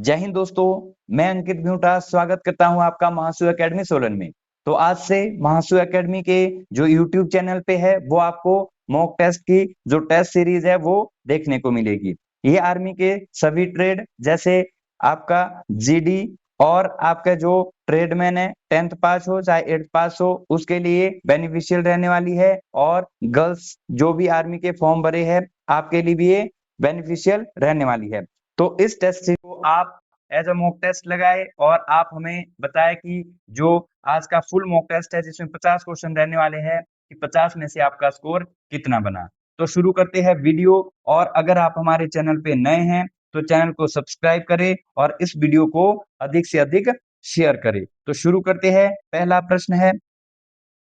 जय हिंद दोस्तों। मैं अंकित भ्यूटा स्वागत करता हूं आपका महासु एकेडमी सोलन में। तो आज से महासु एकेडमी के जो यूट्यूब चैनल पे है वो आपको मॉक टेस्ट की जो टेस्ट सीरीज है वो देखने को मिलेगी। ये आर्मी के सभी ट्रेड जैसे आपका जीडी और आपका जो ट्रेडमैन है 10th पास हो चाहे 8th पास हो उसके लिए बेनिफिशियल रहने वाली है, और गर्ल्स जो भी आर्मी के फॉर्म भरे हैं आपके लिए भी ये बेनिफिशियल रहने वाली है। तो इस टेस्ट को आप एज अ मॉक टेस्ट लगाए और आप हमें बताएं कि जो आज का फुल मॉक टेस्ट है जिसमें 50 क्वेश्चन रहने वाले हैं कि 50 में से आपका स्कोर कितना बना। तो शुरू करते हैं वीडियो, और अगर आप हमारे चैनल पे नए हैं तो चैनल को सब्सक्राइब करें और इस वीडियो को अधिक से अधिक शेयर करें। तो शुरू करते हैं। पहला प्रश्न है,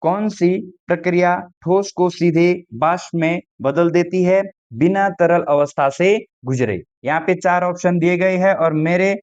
कौन सी प्रक्रिया ठोस को सीधे वाष्प में बदल देती है बिना तरल अवस्था से गुजरे? यहाँ पे 4 ऑप्शन दिए गए हैं और मेरे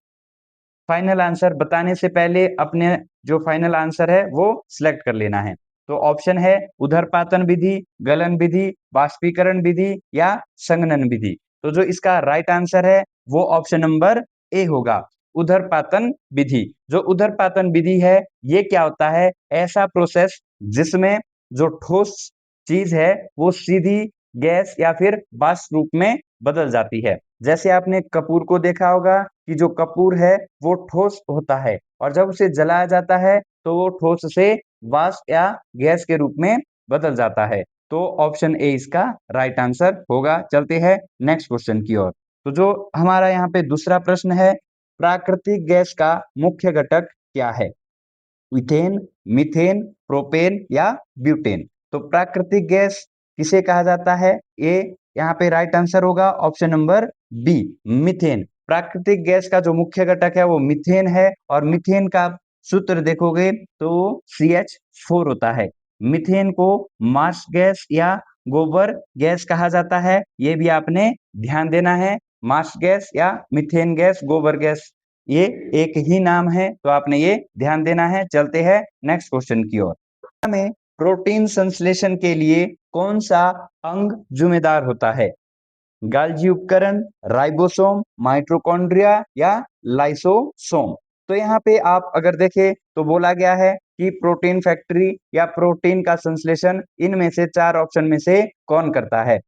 फाइनल आंसर बताने से पहले अपने जो फाइनल आंसर है वो सिलेक्ट कर लेना है। तो ऑप्शन है उदरपातन विधि, गलन विधि, वाष्पीकरण विधि या संघनन विधि। तो जो इसका राइट आंसर है वो ऑप्शन नंबर ए होगा, उदरपातन विधि। जो उदरपातन विधि है ये क्या होता है? ऐसा प्रोसेस जिसमें जो ठोस चीज है वो सीधी गैस या फिर वाष्प रूप में बदल जाती है। जैसे आपने कपूर को देखा होगा कि जो कपूर है वो ठोस होता है और जब उसे जलाया जाता है तो वो ठोस से वाष्प या गैस के रूप में बदल जाता है। तो ऑप्शन ए इसका राइट आंसर होगा। चलते हैं नेक्स्ट क्वेश्चन की ओर। तो जो हमारा यहाँ पे दूसरा प्रश्न है, प्राकृतिक गैस का मुख्य घटक क्या है? इथेन, मीथेन, प्रोपेन या ब्यूटेन? तो प्राकृतिक गैस किसे कहा जाता है? ये यहाँ पे राइट आंसर होगा ऑप्शन नंबर बी, मीथेन। प्राकृतिक गैस का जो मुख्य घटक है वो मीथेन है, और मीथेन का सूत्र देखोगे तो CH4 होता है। मीथेन को मार्श गैस या गोबर गैस कहा जाता है, ये भी आपने ध्यान देना है। मार्श गैस या मीथेन गैस, गोबर गैस, ये एक ही नाम है, तो आपने ये ध्यान देना है। चलते हैं नेक्स्ट क्वेश्चन की ओर। हमें प्रोटीन संश्लेषण के लिए कौन सा अंग जिम्मेदार होता है? गाल्जी उपकरण, राइबोसोम, माइटोकॉन्ड्रिया या लाइसोसोम? तो यहाँ पे आप अगर देखें तो बोला गया है कि प्रोटीन फैक्ट्री या प्रोटीन का संश्लेषण इनमें से 4 ऑप्शन में से कौन करता है?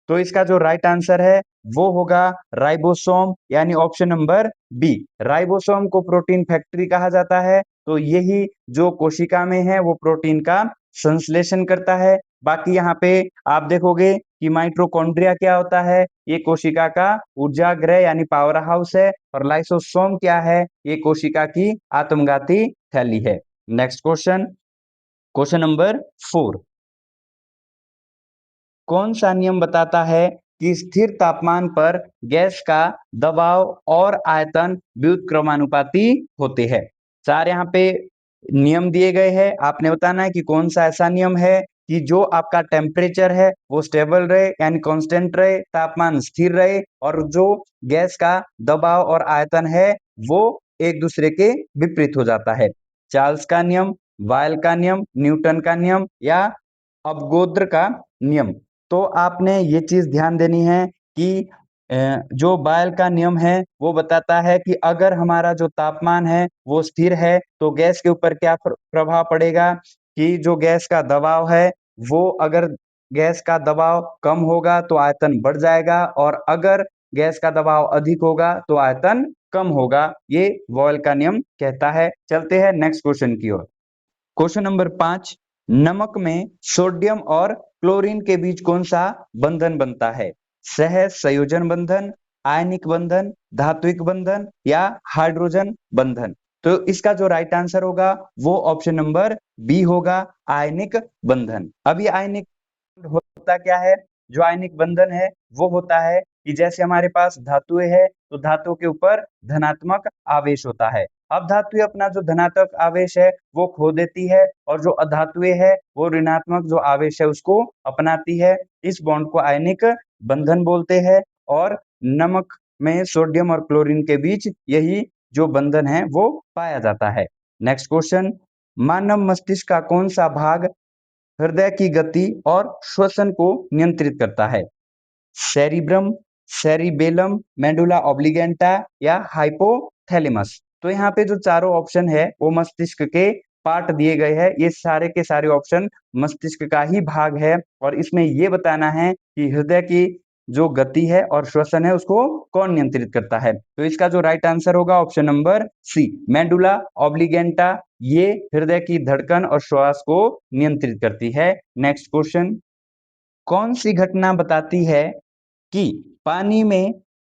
तो इसका जो राइट आंसर है वो होगा राइबोसोम, यानी ऑप्शन नंबर बी। राइबोसोम को प्रोटीन फैक्ट्री कहा जाता है, तो यही जो कोशिका में है वो प्रोटीन का संश्लेषण करता है। बाकी यहाँ पे आप देखोगे कि माइटोकॉन्ड्रिया क्या होता है? ये कोशिका का ऊर्जा गृह यानी पावर हाउस है, और लाइसोसोम क्या है? ये कोशिका की आत्मघाती थैली है। Next question, question number 4। कौन सा नियम बताता है कि स्थिर तापमान पर गैस का दबाव और आयतन व्युत्क्रमानुपाती होते हैं? 4 यहाँ पे नियम दिए गए हैं, आपने बताना है कि कौन सा ऐसा नियम है कि जो आपका टेम्परेचर है वो स्टेबल रहे यानी कांस्टेंट रहे, तापमान स्थिर रहे, और जो गैस का दबाव और आयतन है वो एक दूसरे के विपरीत हो जाता है। चार्ल्स का नियम, वायल का नियम, न्यूटन का नियम या अवगोद्र का नियम? तो आपने ये चीज ध्यान देनी है कि जो बायल का नियम है वो बताता है कि अगर हमारा जो तापमान है वो स्थिर है तो गैस के ऊपर क्या प्रभाव पड़ेगा, कि जो गैस का दबाव है वो, अगर गैस का दबाव कम होगा तो आयतन बढ़ जाएगा, और अगर गैस का दबाव अधिक होगा तो आयतन कम होगा। ये बॉयल का नियम कहता है। चलते हैं नेक्स्ट क्वेश्चन की ओर। क्वेश्चन नंबर 5, नमक में सोडियम और क्लोरीन के बीच कौन सा बंधन बनता है? सह संयोजन बंधन, आयनिक बंधन, धात्विक बंधन या हाइड्रोजन बंधन? तो इसका जो राइट आंसर होगा वो ऑप्शन नंबर बी होगा, आयनिक बंधन। अब ये आयनिक होता क्या है? जो आयनिक बंधन है वो होता है कि जैसे हमारे पास धातुएं है तो धातु के ऊपर धनात्मक आवेश होता है। अब धातु अपना जो धनात्मक आवेश है वो खो देती है, और जो अधातुएं है वो ऋणात्मक जो आवेश है उसको अपनाती है। इस बॉन्ड को आयनिक बंधन बोलते हैं, और नमक में सोडियम और क्लोरीन के बीच यही जो बंधन है वो पाया जाता है। नेक्स्ट क्वेश्चन, मानव मस्तिष्क का कौन सा भाग हृदय की गति और श्वसन को नियंत्रित करता है? सेरिब्रम, सेरिबेलम, मेडुला ऑब्लिगेंटा या थैलेमस। तो यहाँ पे जो चारों ऑप्शन है वो मस्तिष्क के पार्ट दिए गए हैं, ये सारे के सारे ऑप्शन मस्तिष्क का ही भाग है और इसमें ये बताना है कि हृदय की जो गति है और श्वसन है उसको कौन नियंत्रित करता है। तो इसका जो राइट आंसर होगा ऑप्शन नंबर सी, मेडुला ऑब्लिगेंटा, ये हृदय की धड़कन और श्वास को नियंत्रित करती है। नेक्स्ट क्वेश्चन, कौन सी घटना बताती है कि पानी में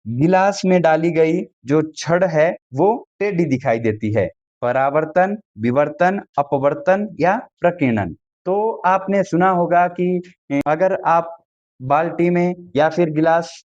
गिलास में डाली गई जो छड़ है वो टेढ़ी दिखाई देती है? परावर्तन, विवर्तन, अपवर्तन या प्रकीर्णन? तो आपने सुना होगा कि अगर आप बाल्टी में या फिर गिलास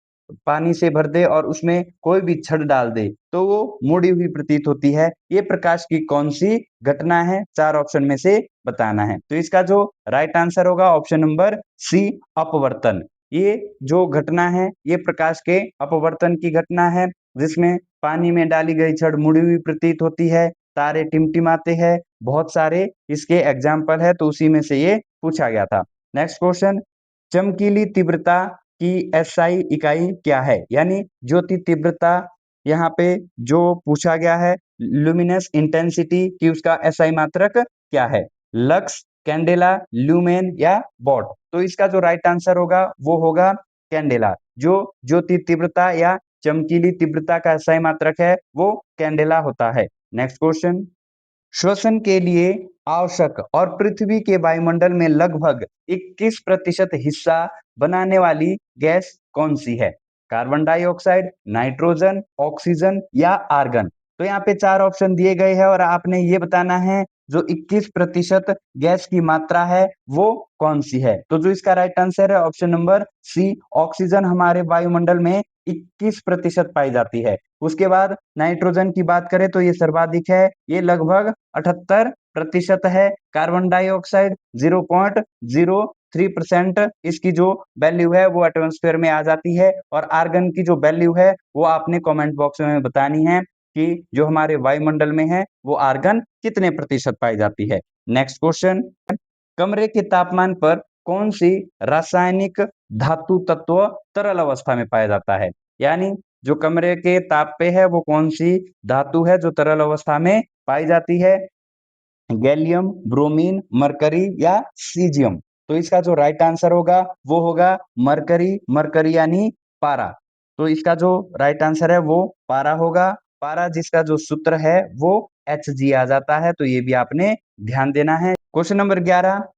पानी से भर दे और उसमें कोई भी छड़ डाल दे तो वो मुड़ी हुई प्रतीत होती है। ये प्रकाश की कौन सी घटना है? चार ऑप्शन में से बताना है। तो इसका जो राइट आंसर होगा ऑप्शन नंबर सी, अपवर्तन। ये जो घटना है ये प्रकाश के अपवर्तन की घटना है, जिसमें पानी में डाली गई छड़ मुड़ी हुई प्रतीत होती है, तारे टिमटिमाते हैं, बहुत सारे इसके एग्जाम्पल है, तो उसी में से ये पूछा गया था। नेक्स्ट क्वेश्चन, चमकीली तीव्रता की एसआई इकाई क्या है? यानी ज्योति तीव्रता यहाँ पे जो पूछा गया है, लुमिनस इंटेंसिटी की उसका एसआई मात्रक क्या है? लक्स, कैंडेला, ल्यूमेन या वॉट? तो इसका जो राइट आंसर होगा वो होगा कैंडेला। जो ज्योति तीव्रता या चमकीली तीव्रता का एसआई मात्रक है वो कैंडेला होता है। नेक्स्ट क्वेश्चन, श्वसन के लिए आवश्यक और पृथ्वी के वायुमंडल में लगभग 21% हिस्सा बनाने वाली गैस कौन सी है? कार्बन डाइऑक्साइड, नाइट्रोजन, ऑक्सीजन या आर्गन? तो यहाँ पे चार ऑप्शन दिए गए हैं और आपने ये बताना है जो 21% गैस की मात्रा है वो कौन सी है। तो जो इसका राइट आंसर है ऑप्शन नंबर सी, ऑक्सीजन हमारे वायुमंडल में 21% पाई जाती है। उसके बाद नाइट्रोजन की बात करें तो ये सर्वाधिक है, ये लगभग 78% है। कार्बन डाइऑक्साइड 0.03% इसकी जो वैल्यू है वो एटमॉस्फेयर में आ जाती है और आर्गन की जो वैल्यू है वो आपने कमेंट बॉक्स में बतानी है कि जो हमारे वायुमंडल में है वो आर्गन कितने प्रतिशत पाई जाती है। नेक्स्ट क्वेश्चन, कमरे के तापमान पर कौन सी रासायनिक धातु तत्व तरल अवस्था में पाया जाता है? यानी जो कमरे के ताप पे है वो कौन सी धातु है जो तरल अवस्था में पाई जाती है? गैलियम, ब्रोमीन, मरकरी या सीजियम? तो इसका जो राइट आंसर होगा वो होगा मरकरी, मरकरी यानी पारा। तो इसका जो राइट आंसर है वो पारा होगा। पारा जिसका जो सूत्र है वो Hg आ जाता है, तो ये भी आपने ध्यान देना है। क्वेश्चन नंबर 11,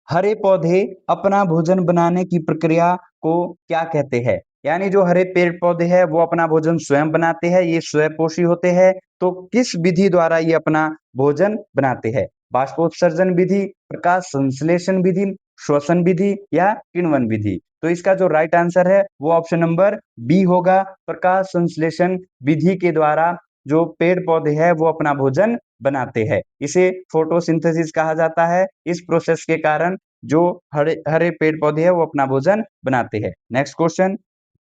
हरे पौधे अपना भोजन बनाने की प्रक्रिया को क्या कहते हैं? यानी जो हरे पेड़ पौधे हैं वो अपना भोजन स्वयं बनाते हैं, ये स्वयंपोषी होते हैं। तो किस विधि द्वारा ये अपना भोजन बनाते हैं? बाष्पोत्सर्जन विधि, प्रकाश संश्लेषण विधि, श्वसन विधि या किण्वन विधि? तो इसका जो राइट आंसर है वो ऑप्शन नंबर बी होगा, प्रकाश संश्लेषण विधि के द्वारा जो पेड़ पौधे हैं वो अपना भोजन बनाते हैं। इसे फोटोसिंथेसिस कहा जाता है। इस प्रोसेस के कारण जो हरे हरे पेड़ पौधे हैं वो अपना भोजन बनाते हैं। नेक्स्ट क्वेश्चन,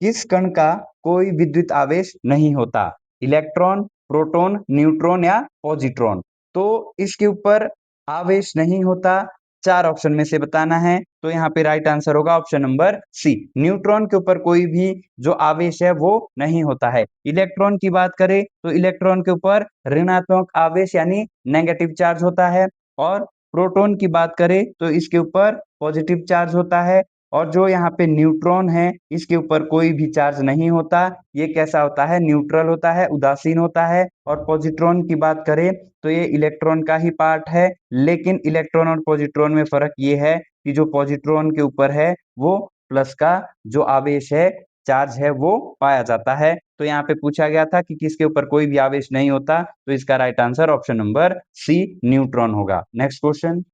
किस कण का कोई विद्युत आवेश नहीं होता? इलेक्ट्रॉन, प्रोटॉन, न्यूट्रॉन या पॉजिट्रॉन? तो इसके ऊपर आवेश नहीं होता, चार ऑप्शन में से बताना है। तो यहाँ पे राइट आंसर होगा ऑप्शन नंबर सी, न्यूट्रॉन के ऊपर कोई भी जो आवेश है वो नहीं होता है। इलेक्ट्रॉन की बात करें तो इलेक्ट्रॉन के ऊपर ऋणात्मक आवेश यानी नेगेटिव चार्ज होता है और प्रोटॉन की बात करें तो इसके ऊपर पॉजिटिव चार्ज होता है और जो यहाँ पे न्यूट्रॉन है इसके ऊपर कोई भी चार्ज नहीं होता। ये कैसा होता है? न्यूट्रल होता है, उदासीन होता है। और पॉजिट्रॉन की बात करें तो ये इलेक्ट्रॉन का ही पार्ट है, लेकिन इलेक्ट्रॉन और पॉजिट्रॉन में फर्क ये है कि जो पॉजिट्रॉन के ऊपर है वो प्लस का जो आवेश है, चार्ज है वो पाया जाता है। तो यहाँ पे पूछा गया था कि किसके ऊपर कोई भी आवेश नहीं होता, तो इसका right answer option number C, neutron होगा। नेक्स्ट क्वेश्चन,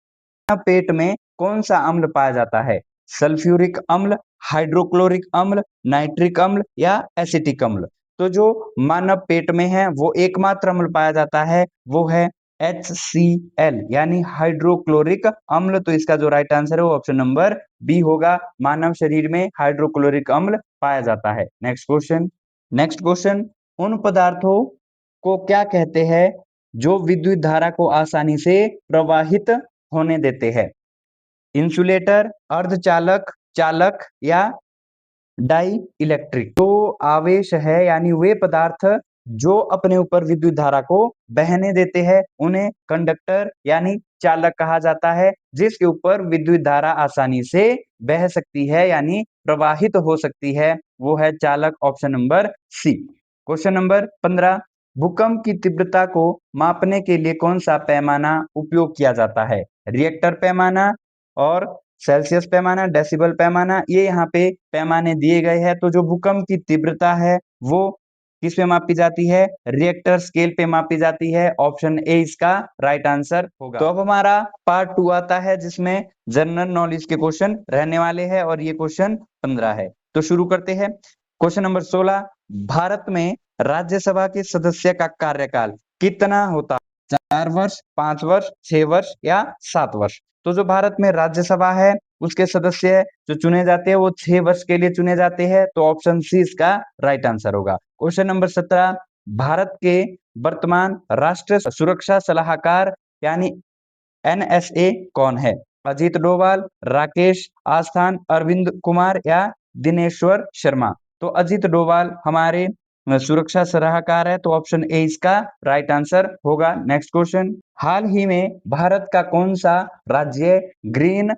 पेट में कौन सा अम्ल पाया जाता है? सल्फ्यूरिक अम्ल, हाइड्रोक्लोरिक अम्ल, नाइट्रिक अम्ल या एसिटिक अम्ल? तो जो मानव पेट में है वो एकमात्र अम्ल पाया जाता है वो है HCl यानी हाइड्रोक्लोरिक अम्ल। तो इसका जो राइट आंसर है वो ऑप्शन नंबर बी होगा, मानव शरीर में हाइड्रोक्लोरिक अम्ल पाया जाता है। नेक्स्ट क्वेश्चन, उन पदार्थों को क्या कहते हैं जो विद्युत धारा को आसानी से प्रवाहित होने देते हैं? इंसुलेटर, अर्धचालक, चालक या डाई इलेक्ट्रिक? तो आवेश है यानी वे पदार्थ जो अपने ऊपर विद्युत धारा को बहने देते हैं उन्हें कंडक्टर यानी चालक कहा जाता है। जिसके ऊपर विद्युत धारा आसानी से बह सकती है यानी प्रवाहित हो सकती है, वो है चालक, option number C. Question number 15, भूकंप की तीव्रता को मापने के लिए कौन सा पैमाना उपयोग किया जाता है? रिएक्टर पैमाना और सेल्सियस पैमाना, डेसिबल पैमाना, ये यहाँ पे पैमाने दिए गए हैं। तो जो भूकंप की तीव्रता है वो किस पे मापी जाती है? रिएक्टर स्केल पे मापी जाती है। ऑप्शन ए इसका राइट आंसर होगा। तो अब हमारा पार्ट 2 आता है जिसमें जनरल नॉलेज के क्वेश्चन रहने वाले हैं और ये क्वेश्चन 15 है। तो शुरू करते हैं। क्वेश्चन नंबर 16, भारत में राज्यसभा के सदस्य का कार्यकाल कितना होता? 4 वर्ष, 5 वर्ष, 6 वर्ष या 7 वर्ष? तो जो भारत में राज्यसभा है उसके सदस्य जो चुने जाते हैं वो 6 वर्ष के लिए चुने जाते हैं। तो ऑप्शन सी इसका राइट आंसर होगा। क्वेश्चन नंबर 17, भारत के वर्तमान राष्ट्रीय सुरक्षा सलाहकार यानी एनएसए कौन है? अजीत डोभाल, राकेश आस्थान, अरविंद कुमार या दिनेश्वर शर्मा? तो अजीत डोभाल हमारे सुरक्षा सलाहकार है। तो ऑप्शन ए इसका राइट आंसर होगा। नेक्स्ट क्वेश्चन, हाल ही में भारत का कौन सा राज्य ग्रीन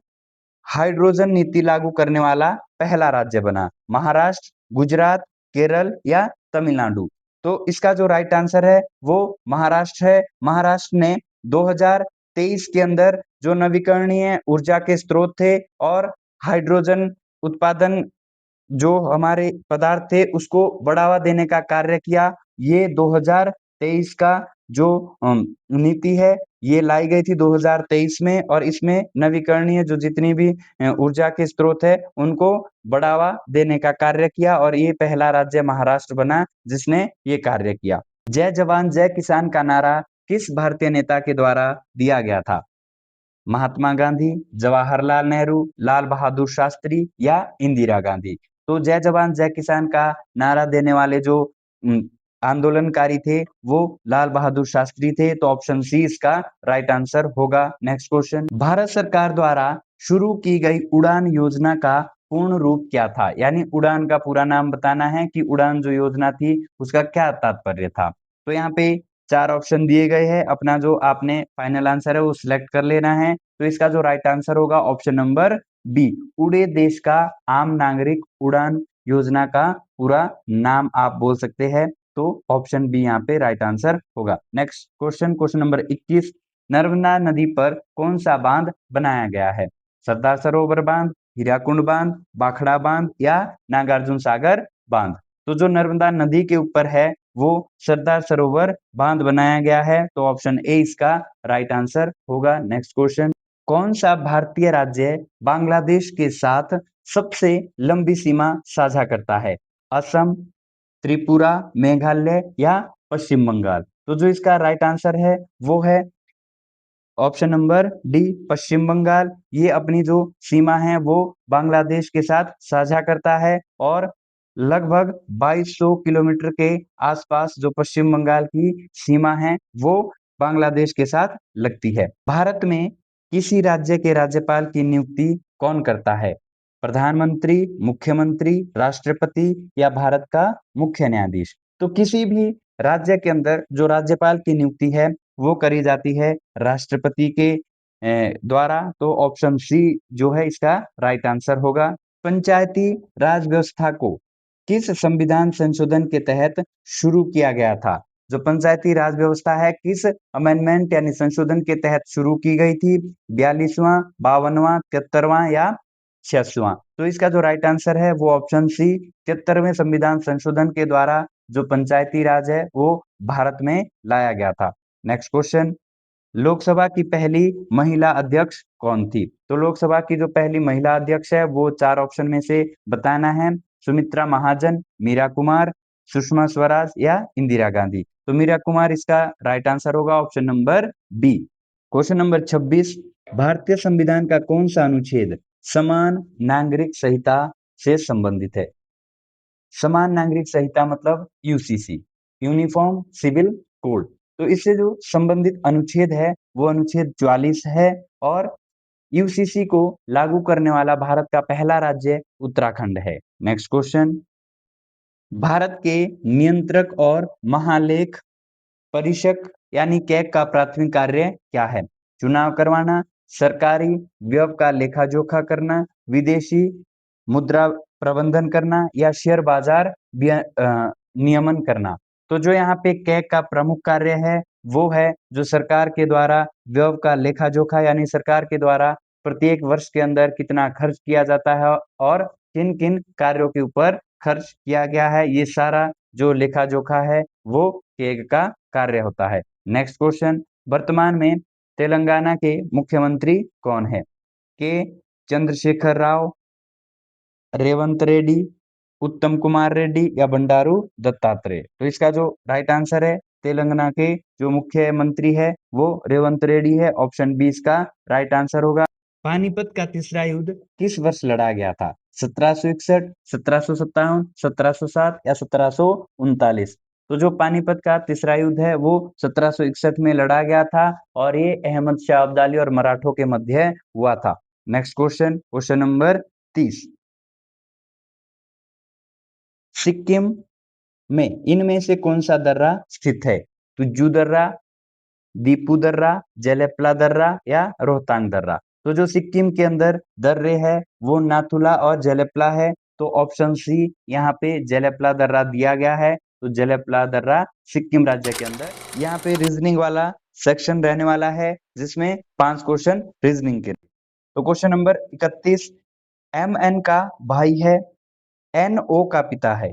हाइड्रोजन नीति लागू करने वाला पहला राज्य बना? महाराष्ट्र, गुजरात, केरल या तमिलनाडु? तो इसका जो राइट आंसर है वो महाराष्ट्र है। महाराष्ट्र ने 2023 के अंदर जो नवीकरणीय ऊर्जा के स्रोत थे और हाइड्रोजन उत्पादन जो हमारे पदार्थ थे उसको बढ़ावा देने का कार्य किया। ये 2023 का जो नीति है ये लाई गई थी 2023 में और इसमें नवीकरणीय जो जितनी भी ऊर्जा के स्रोत है उनको बढ़ावा देने का कार्य किया और ये पहला राज्य महाराष्ट्र बना जिसने ये कार्य किया। जय जवान जय किसान का नारा किस भारतीय नेता के द्वारा दिया गया था? महात्मा गांधी, जवाहरलाल नेहरू, लाल बहादुर शास्त्री या इंदिरा गांधी? तो जय जवान जय किसान का नारा देने वाले जो आंदोलनकारी थे वो लाल बहादुर शास्त्री थे। तो ऑप्शन सी इसका राइट आंसर होगा। नेक्स्ट क्वेश्चन, भारत सरकार द्वारा शुरू की गई उड़ान योजना का पूर्ण रूप क्या था? यानी उड़ान का पूरा नाम बताना है कि उड़ान जो योजना थी उसका क्या तात्पर्य था। तो यहाँ पे 4 ऑप्शन दिए गए हैं। अपना जो आपने फाइनल आंसर है वो सिलेक्ट कर लेना है। तो इसका जो राइट आंसर होगा ऑप्शन नंबर बी, उड़े देश का आम नागरिक उड़ान योजना का पूरा नाम आप बोल सकते हैं। तो ऑप्शन बी यहाँ पे राइट आंसर होगा। Next question, question number 21, Narmada नदी पर कौन सा बांध बनाया गया है? सरदार सरोवर बांध, हीराकुंड बांध, भाखड़ा बांध या नागार्जुन सागर बांध? तो जो नर्मदा नदी के ऊपर है वो सरदार सरोवर बांध बनाया गया है। तो ऑप्शन ए इसका राइट आंसर होगा। नेक्स्ट क्वेश्चन, कौन सा भारतीय राज्य बांग्लादेश के साथ सबसे लंबी सीमा साझा करता है? असम, त्रिपुरा, मेघालय या पश्चिम बंगाल? तो जो इसका राइट आंसर है वो है ऑप्शन नंबर डी, पश्चिम बंगाल। ये अपनी जो सीमा है वो बांग्लादेश के साथ साझा करता है और लगभग 2200 किलोमीटर के आसपास जो पश्चिम बंगाल की सीमा है वो बांग्लादेश के साथ लगती है। भारत में किसी राज्य के राज्यपाल की नियुक्ति कौन करता है? प्रधानमंत्री, मुख्यमंत्री, राष्ट्रपति या भारत का मुख्य न्यायाधीश? तो किसी भी राज्य के अंदर जो राज्यपाल की नियुक्ति है वो करी जाती है राष्ट्रपति के द्वारा। तो ऑप्शन सी जो है इसका राइट आंसर होगा। पंचायती राज व्यवस्था को किस संविधान संशोधन के तहत शुरू किया गया था? जो पंचायती राज व्यवस्था है किस अमेंडमेंट यानी संशोधन के तहत शुरू की गई थी? 42वां, 52वां, 73वां या 86वां? तो इसका जो राइट आंसर है वो ऑप्शन सी, 73वें संविधान संशोधन के द्वारा जो पंचायती राज है वो भारत में लाया गया था। नेक्स्ट क्वेश्चन, लोकसभा की पहली महिला अध्यक्ष कौन थी? तो लोकसभा की जो पहली महिला अध्यक्ष है वो 4 ऑप्शन में से बताना है। सुमित्रा महाजन, मीरा कुमार, सुषमा स्वराज या इंदिरा गांधी? तो मीरा कुमार इसका राइट आंसर होगा, option number B. Question number 26, भारतीय संविधान का कौन सा अनुच्छेद समान नागरिक संहिता से संबंधित है? समान नागरिक संहिता मतलब यूसीसी, यूनिफॉर्म सिविल कोड। तो इससे जो संबंधित अनुच्छेद है वो अनुच्छेद 44 है और यूसीसी को लागू करने वाला भारत का पहला राज्य उत्तराखंड है। नेक्स्ट क्वेश्चन, भारत के नियंत्रक और महालेख परीक्षक यानी कैग का प्राथमिक कार्य क्या है? चुनाव करवाना, सरकारी व्यय का लेखा जोखा करना, विदेशी मुद्रा प्रबंधन करना या शेयर बाजार नियमन करना। तो जो यहाँ पे कैग का प्रमुख कार्य है वो है जो सरकार के द्वारा व्यय का लेखा जोखा यानी सरकार के द्वारा प्रत्येक वर्ष के अंदर कितना खर्च किया जाता है और किन किन कार्यों के ऊपर खर्च किया गया है, ये सारा जो लेखा जोखा है वो कैग का कार्य होता है। नेक्स्ट क्वेश्चन, वर्तमान में तेलंगाना के मुख्यमंत्री कौन है? के चंद्रशेखर राव, रेवंत रेड्डी, उत्तम कुमार रेड्डी या बंडारू दत्तात्रेय? तो इसका जो राइट आंसर है तेलंगाना के जो मुख्यमंत्री है वो रेवंत रेड्डी है। ऑप्शन बी इसका राइट आंसर होगा। पानीपत का तीसरा युद्ध किस वर्ष लड़ा गया था? 1761, 1757, 1707 या 1739? तो जो पानीपत का तीसरा युद्ध है वो 1761 में लड़ा गया था और ये अहमद शाह अब्दाली और मराठों के मध्य हुआ था। Next question, question number 30, Sikkim में इनमें से कौन सा दर्रा स्थित है? तुज्जू दर्रा, दीपू दर्रा, जलेपला दर्रा या रोहतांग दर्रा? तो जो सिक्किम के अंदर दर्रे है वो नाथुला और जलेपला है। तो ऑप्शन सी यहाँ पे जलेपला दर्रा दिया गया है। तो जलेपला दर्रा सिक्किम राज्य के अंदर। यहाँ पे रीजनिंग वाला सेक्शन रहने वाला है जिसमें 5 क्वेश्चन रीजनिंग के। तो क्वेश्चन नंबर 31, एम एन का भाई है, एन ओ का पिता है,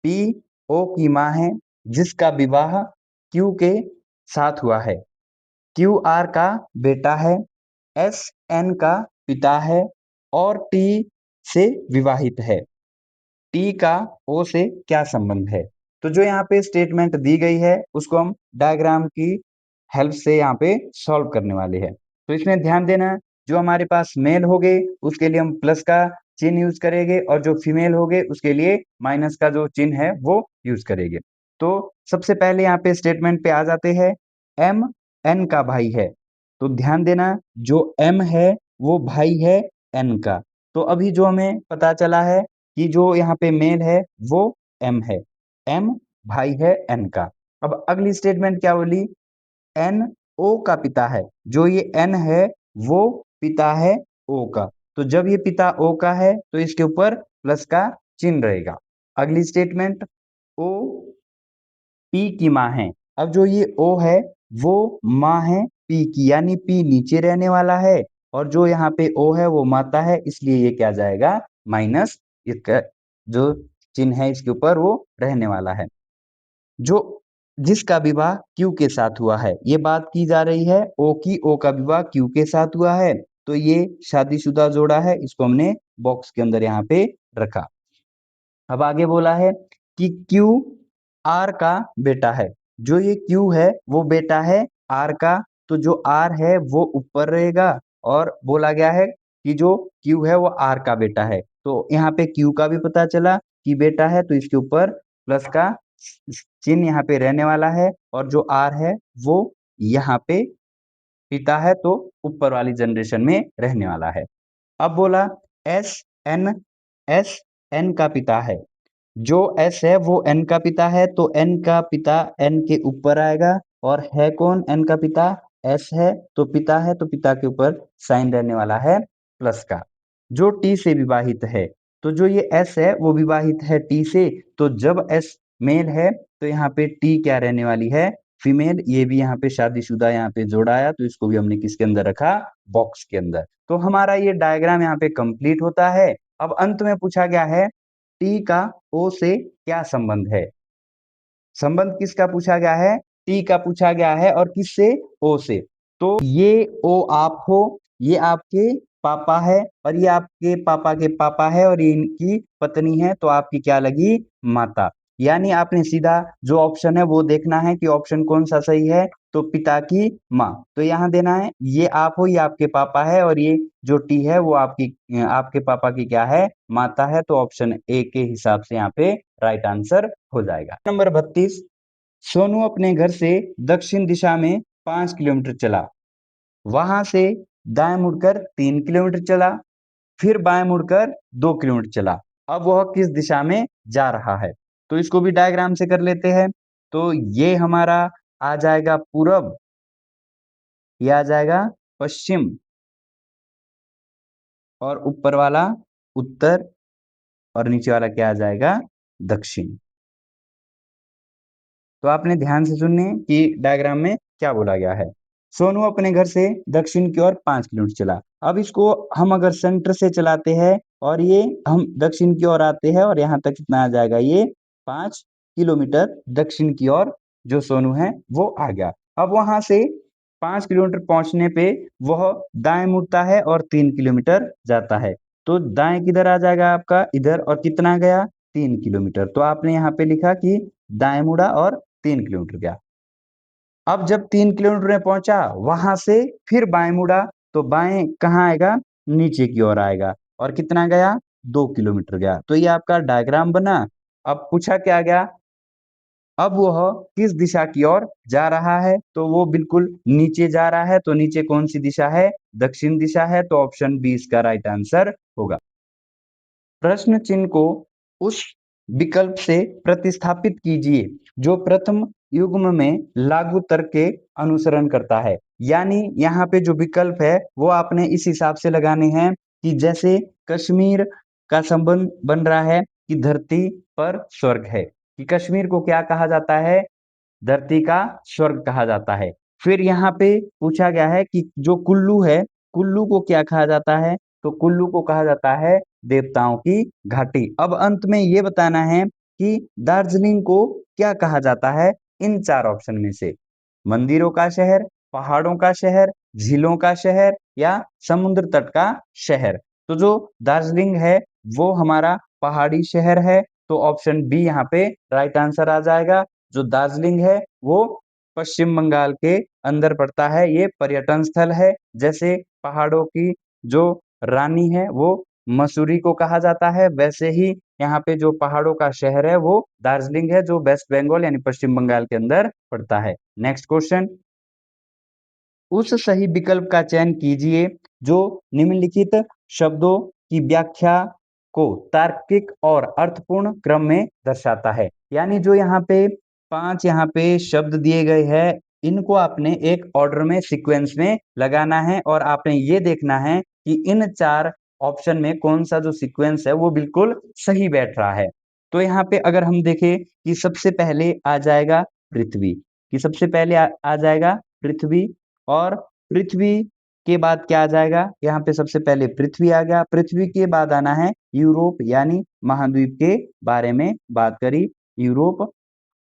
पी ओ की माँ है, जिसका विवाह क्यू के साथ हुआ है, क्यू आर का बेटा है, एस एन का पिता है और टी से विवाहित है। टी का ओ से क्या संबंध है? तो जो यहाँ पे स्टेटमेंट दी गई है उसको हम डायग्राम की हेल्प से यहाँ पे सॉल्व करने वाले हैं। तो इसमें ध्यान देना, जो हमारे पास मेल हो गए उसके लिए हम प्लस का चिन्ह यूज करेंगे और जो फीमेल हो गए उसके लिए माइनस का जो चिन्ह है वो यूज करेंगे। तो सबसे पहले यहाँ पे स्टेटमेंट पे आ जाते हैं, एम एन का भाई है। तो ध्यान देना, जो एम है वो भाई है एन का। तो अभी जो हमें पता चला है कि जो यहाँ पे मेल है वो एम है, एम भाई है एन का। अब अगली स्टेटमेंट क्या बोली? एन ओ का पिता है। जो ये एन है वो पिता है ओ का। तो जब ये पिता ओ का है तो इसके ऊपर प्लस का चिन्ह रहेगा। अगली स्टेटमेंट, ओ पी की माँ है। अब जो ये ओ है वो माँ है पी की, यानी पी नीचे रहने वाला है और जो यहाँ पे ओ है वो माता है, इसलिए ये क्या जाएगा? माइनस, इसका जो चिन्ह है इसके ऊपर वो रहने वाला है। जो जिसका विवाह क्यू के साथ हुआ है, ये बात की जा रही है ओ की, ओ का विवाह क्यू के साथ हुआ है। तो ये शादीशुदा जोड़ा है, इसको हमने बॉक्स के अंदर यहाँ पे रखा। अब आगे बोला है कि क्यू आर का बेटा है। जो ये क्यू है वो बेटा है आर का। तो जो आर है वो ऊपर रहेगा और बोला गया है कि जो क्यू है वो आर का बेटा है। तो यहाँ पे क्यू का भी पता चला कि बेटा है तो इसके ऊपर प्लस का चिन्ह यहाँ पे रहने वाला है और जो आर है वो यहाँ पे पिता है तो ऊपर वाली जनरेशन में रहने वाला है। अब बोला एस एन, एस एन का पिता है। जो एस है वो एन का पिता है तो एन का पिता एन के ऊपर आएगा और है कौन? एन का पिता एस है तो पिता है तो पिता के ऊपर साइन रहने वाला है प्लस का। जो टी से विवाहित है, तो जो ये एस है वो विवाहित है टी से। तो जब एस मेल है तो यहाँ पे टी क्या रहने वाली है? फीमेल। ये भी यहाँ पे शादीशुदा यहाँ पे जोड़ा आया तो इसको भी हमने किसके अंदर रखा? बॉक्स के अंदर। तो हमारा ये डायग्राम यहाँ पे कंप्लीट होता है। अब अंत में पूछा गया है टी का ओ से क्या संबंध है? संबंध किसका पूछा गया है? टी का पूछा गया है और किससे? ओ से। तो ये ओ आप हो, ये आपके पापा है और ये आपके पापा के पापा है और ये इनकी पत्नी है तो आपकी क्या लगी? माता। यानी आपने सीधा जो ऑप्शन है वो देखना है कि ऑप्शन कौन सा सही है। तो पिता की माँ, तो यहाँ देना है ये आप हो, ये आपके पापा है और ये जो टी है वो आपकी आपके पापा की क्या है? माता है। तो ऑप्शन ए के हिसाब से यहाँ पे राइट आंसर हो जाएगा। नंबर 32, सोनू अपने घर से दक्षिण दिशा में 5 किलोमीटर चला, वहां से दाएं मुड़कर 3 किलोमीटर चला, फिर बाएं मुड़कर 2 किलोमीटर चला। अब वह किस दिशा में जा रहा है? तो इसको भी डायग्राम से कर लेते हैं। तो ये हमारा आ जाएगा पूरब, ये आ जाएगा पश्चिम, और ऊपर वाला उत्तर, और नीचे वाला क्या आ जाएगा, दक्षिण। तो आपने ध्यान से सुनने कि डायग्राम में क्या बोला गया है। सोनू अपने घर से दक्षिण की ओर 5 किलोमीटर चला। अब इसको हम अगर सेंटर से चलाते हैं और ये हम दक्षिण की ओर आते हैं और यहाँ तक कितना आ जाएगा, ये 5 किलोमीटर दक्षिण की ओर जो सोनू है वो आ गया। अब वहां से 5 किलोमीटर पहुंचने पे वह दाएं मुड़ता है और 3 किलोमीटर जाता है। तो दाएं किधर आ जाएगा आपका, इधर, और कितना गया, 3 किलोमीटर। तो आपने यहाँ पे लिखा कि दाएं मुड़ा और 3 किलोमीटर गया। अब जब 3 किलोमीटर में पहुंचा, वहां से फिर बाएं मुड़ा, तो बाएं कहाँ आएगा, नीचे की ओर आएगा, और कितना गया, 2 किलोमीटर गया। तो ये आपका डायग्राम बना। अब पूछा क्या गया, अब वह किस दिशा की ओर जा रहा है, तो वो बिल्कुल नीचे जा रहा है। तो नीचे कौन सी दिशा है, दक्षिण दिशा है। तो ऑप्शन बी इसका राइट आंसर होगा। प्रश्न चिन्ह को उस विकल्प से प्रतिस्थापित कीजिए जो प्रथम युग्म में लागू तर्क के अनुसरण करता है। यानी यहाँ पे जो विकल्प है वो आपने इस हिसाब से लगाने हैं कि जैसे कश्मीर का संबंध बन रहा है कि धरती पर स्वर्ग है, कि कश्मीर को क्या कहा जाता है, धरती का स्वर्ग कहा जाता है। फिर यहाँ पे पूछा गया है कि जो कुल्लू है, कुल्लू को क्या कहा जाता है, तो कुल्लू को कहा जाता है देवताओं की घाटी। अब अंत में ये बताना है कि दार्जिलिंग को क्या कहा जाता है इन 4 ऑप्शन में से, मंदिरों का शहर, पहाड़ों का शहर, झीलों का शहर, या समुद्र तट का शहर। तो जो दार्जिलिंग है वो हमारा पहाड़ी शहर है। तो ऑप्शन बी यहाँ पे राइट आंसर आ जाएगा। जो दार्जिलिंग है वो पश्चिम बंगाल के अंदर पड़ता है। ये पर्यटन स्थल है। जैसे पहाड़ों की जो रानी है वो मसूरी को कहा जाता है, वैसे ही यहाँ पे जो पहाड़ों का शहर है वो दार्जिलिंग है, जो वेस्ट बंगाल यानी पश्चिम बंगाल के अंदर पड़ता है। नेक्स्ट क्वेश्चन, उस सही विकल्प का चयन कीजिए जो निम्नलिखित शब्दों की व्याख्या को तार्किक और अर्थपूर्ण क्रम में दर्शाता है। यानी जो यहाँ पे 5 यहाँ पे शब्द दिए गए हैं, इनको आपने एक ऑर्डर में, सीक्वेंस में लगाना है, और आपने ये देखना है कि इन 4 ऑप्शन में कौन सा जो सीक्वेंस है वो बिल्कुल सही बैठ रहा है। तो यहाँ पे अगर हम देखें कि सबसे पहले आ जाएगा पृथ्वी, कि सबसे पहले आ जाएगा पृथ्वी, और पृथ्वी के बाद क्या आ जाएगा, यहाँ पे सबसे पहले पृथ्वी आ गया। पृथ्वी के बाद आना है यूरोप, यानी महाद्वीप के बारे में बात करी, यूरोप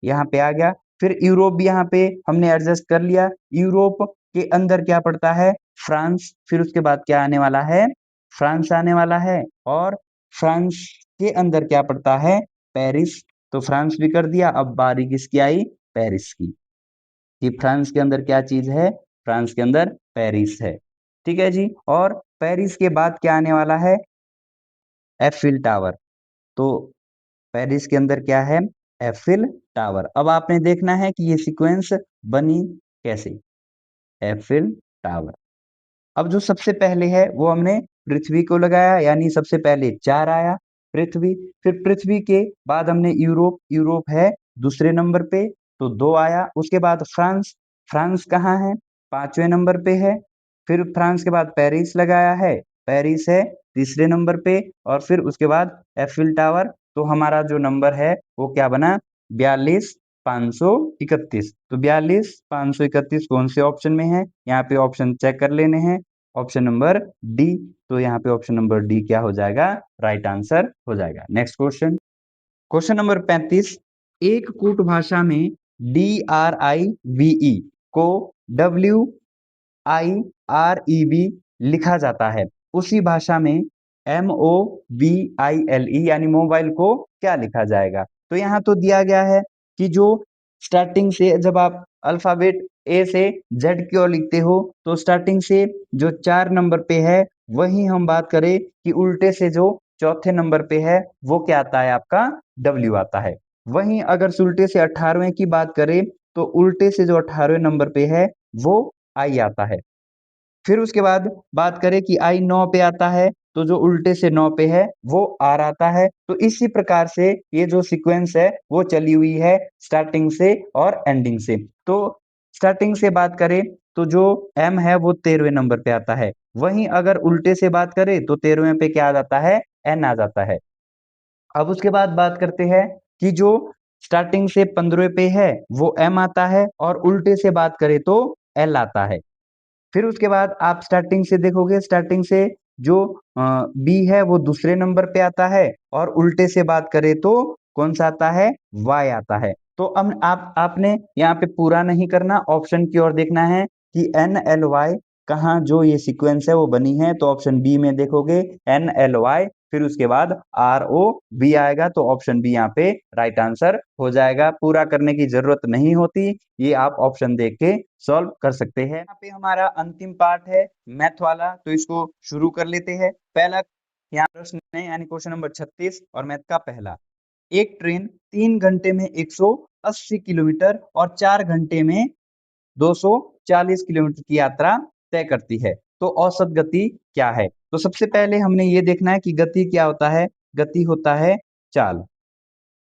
यहाँ पे आ गया। फिर यूरोप भी यहाँ पे हमने एडजस्ट कर लिया। यूरोप के अंदर क्या पड़ता है, फ्रांस। फिर उसके बाद क्या आने वाला है, फ्रांस आने वाला है। और फ्रांस के अंदर क्या पड़ता है, पेरिस। तो फ्रांस भी कर दिया। अब बारी किसकी आई, पेरिस की, कि फ्रांस के अंदर क्या चीज है, फ्रांस के अंदर पेरिस है। ठीक है जी। और पेरिस के बाद क्या आने वाला है, एफिल टावर। तो पेरिस के अंदर क्या है, एफिल टावर। अब आपने देखना है कि ये सीक्वेंस बनी कैसे, एफिल टावर। अब जो सबसे पहले है वो हमने पृथ्वी को लगाया, यानी सबसे पहले 4 आया पृथ्वी। फिर पृथ्वी के बाद हमने यूरोप, यूरोप है दूसरे नंबर पे, तो 2 आया। उसके बाद फ्रांस, फ्रांस कहाँ है, 5वें नंबर पे है। फिर फ्रांस के बाद पेरिस लगाया है, पेरिस है तीसरे नंबर पे। और फिर उसके बाद एफिल टावर। तो हमारा जो नंबर है वो क्या बना, 42,531। तो 42,531 कौन से ऑप्शन में है, यहाँ पे ऑप्शन चेक कर लेने हैं, ऑप्शन नंबर डी। तो यहाँ पे ऑप्शन नंबर डी क्या हो जाएगा, राइट आंसर हो जाएगा। नेक्स्ट क्वेश्चन, क्वेश्चन नंबर 35, एक कूट भाषा में DRIVE को WIREB लिखा जाता है, उसी भाषा में MOBILE यानी मोबाइल को क्या लिखा जाएगा। तो यहाँ तो दिया गया है कि जो स्टार्टिंग से जब आप अल्फाबेट ए से जेड की ओर लिखते हो, तो स्टार्टिंग से जो 4 नंबर पे है, वही हम बात करें कि उल्टे से जो चौथे नंबर पे है वो क्या आता है, आपका W आता है। वहीं अगर उल्टे से 18वें की बात करें, तो उल्टे से जो 18वें नंबर पे है वो I आता है। फिर उसके बाद बात करें कि I 9 पे आता है, तो जो उल्टे से 9 पे है वो आर आता है। तो इसी प्रकार से ये जो सीक्वेंस है वो चली हुई है स्टार्टिंग से और एंडिंग से। तो स्टार्टिंग से बात करें तो जो एम है वो 13वें नंबर पे आता है, वहीं अगर उल्टे से बात करें तो 13वें पे क्या आ जाता है, एन आ जाता है। अब उसके बाद बात करते हैं कि जो स्टार्टिंग से 15वें पे है वो एम आता है और उल्टे से बात करें तो एल आता है। फिर उसके बाद आप स्टार्टिंग से देखोगे, स्टार्टिंग से जो बी है वो दूसरे नंबर पे आता है और उल्टे से बात करें तो कौन सा आता है, वाई आता है। तो अब आपने यहाँ पे पूरा नहीं करना, ऑप्शन की ओर देखना है कि एन एल वाई कहाँ जो ये सीक्वेंस है वो बनी है। तो ऑप्शन बी में देखोगे एन एल वाई, फिर उसके बाद आर ओ बी आएगा, तो ऑप्शन बी यहाँ पे राइट आंसर हो जाएगा। पूरा करने की जरूरत नहीं होती, ये आप ऑप्शन देख के सॉल्व कर सकते हैं। यहाँ पे हमारा अंतिम पार्ट है मैथ वाला, तो इसको शुरू कर लेते हैं। पहला यहाँ प्रश्न है यानी क्वेश्चन नंबर 36 और मैथ का पहला। एक ट्रेन 3 घंटे में 180 किलोमीटर और 4 घंटे में 240 किलोमीटर की यात्रा तय करती है, तो औसत गति क्या है। तो सबसे पहले हमने ये देखना है कि गति क्या होता है। गति होता है चाल,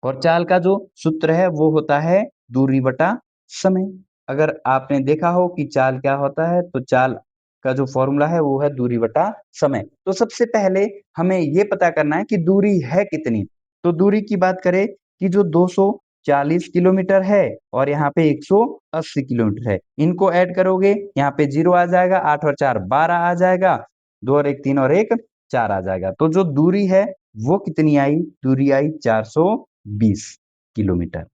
और चाल का जो सूत्र है वो होता है दूरी बटा समय। अगर आपने देखा हो कि चाल क्या होता है, तो चाल का जो फॉर्मूला है वो है दूरी बटा समय। तो सबसे पहले हमें ये पता करना है कि दूरी है कितनी। तो दूरी की बात करें कि जो 240 किलोमीटर है और यहाँ पे 180 किलोमीटर है, इनको ऐड करोगे यहाँ पे 0 आ जाएगा, 8 और 4 12 आ जाएगा, 2 और 1 3 और 1 4 आ जाएगा। तो जो दूरी है वो कितनी आई, दूरी आई 420 किलोमीटर।